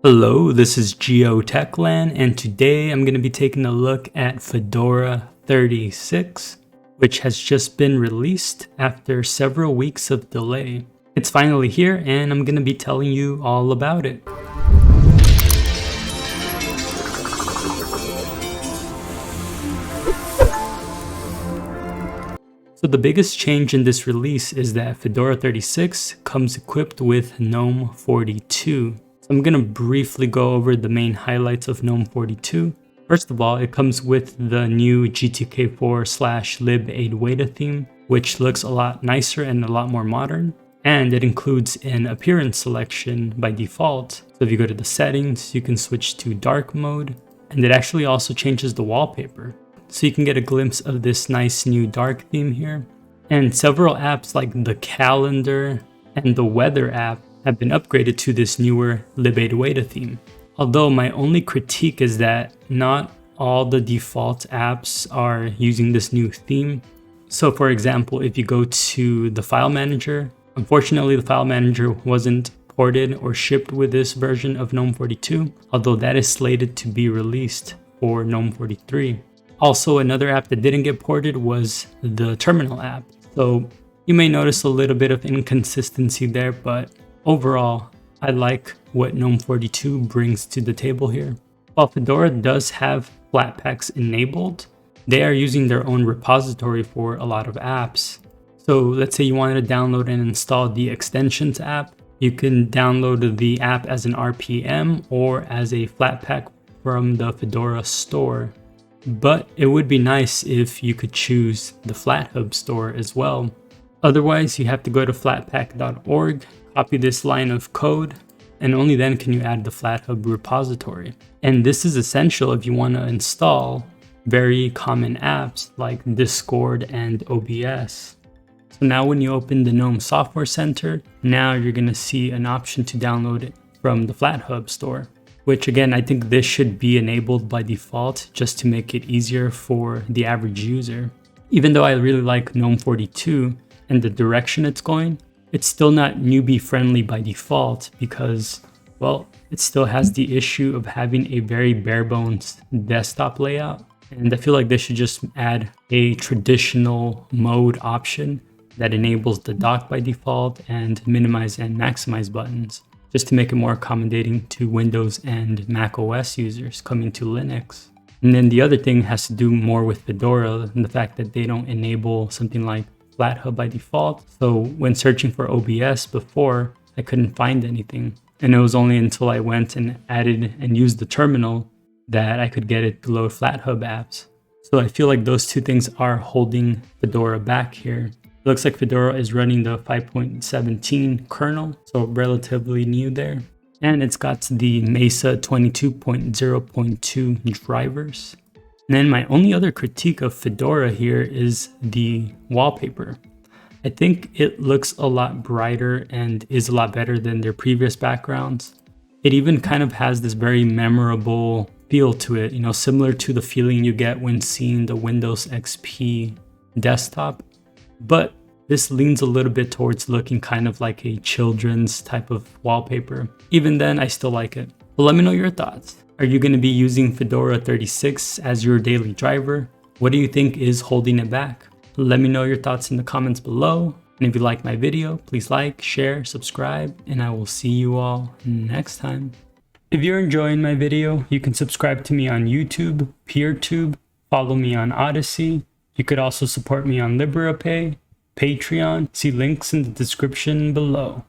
Hello, this is Geotech Land, and today I'm going to be taking a look at Fedora 36, which has just been released after several weeks of delay. It's finally here, and I'm going to be telling you all about it. So the biggest change in this release is that Fedora 36 comes equipped with Gnome 42. I'm going to briefly go over the main highlights of Gnome 42. First of all, it comes with the new GTK4/lib8weta theme, which looks a lot nicer and a lot more modern. And it includes an appearance selection by default. So if you go to the settings, you can switch to dark mode. And it actually also changes the wallpaper. So you can get a glimpse of this nice new dark theme here. And several apps like the calendar and the weather app have been upgraded to this newer lib8weta theme. Although my only critique is that not all the default apps are using this new theme. So for example, if you go to the file manager, unfortunately the file manager wasn't ported or shipped with this version of Gnome 42, although that is slated to be released for Gnome 43. Also, another app that didn't get ported was the terminal app. So you may notice a little bit of inconsistency there, but overall, I like what Gnome 42 brings to the table here. While Fedora does have Flatpaks enabled, they are using their own repository for a lot of apps. So let's say you wanted to download and install the extensions app. You can download the app as an RPM or as a Flatpak from the Fedora store. But it would be nice if you could choose the FlatHub store as well. Otherwise, you have to go to flatpak.org, copy this line of code, and only then can you add the FlatHub repository. And this is essential if you want to install very common apps like Discord and OBS. So now when you open the Gnome Software Center, now you're going to see an option to download it from the FlatHub store, which again, I think this should be enabled by default just to make it easier for the average user. Even though I really like Gnome 42 and the direction it's going, it's still not newbie friendly by default because, well, it still has the issue of having a very bare bones desktop layout. And I feel like they should just add a traditional mode option that enables the dock by default and minimize and maximize buttons, just to make it more accommodating to Windows and Mac OS users coming to Linux. And then the other thing has to do more with Fedora and the fact that they don't enable something like FlatHub by default. So when searching for OBS before, I couldn't find anything. And it was only until I went and added and used the terminal that I could get it to load FlatHub apps. So I feel like those two things are holding Fedora back here. It looks like Fedora is running the 5.17 kernel, so relatively new there. And it's got the Mesa 22.0.2 drivers. And then my only other critique of Fedora here is the wallpaper. I think it looks a lot brighter and is a lot better than their previous backgrounds. It even kind of has this very memorable feel to it, similar to the feeling you get when seeing the Windows XP desktop. But this leans a little bit towards looking kind of like a children's type of wallpaper. Even then, I still like it. But let me know your thoughts. Are you going to be using Fedora 36 as your daily driver? What do you think is holding it back? Let me know your thoughts in the comments below. And if you like my video, please like, share, subscribe, and I will see you all next time. If you're enjoying my video, you can subscribe to me on YouTube, PeerTube, follow me on Odyssey. You could also support me on LiberaPay, Patreon. See links in the description below.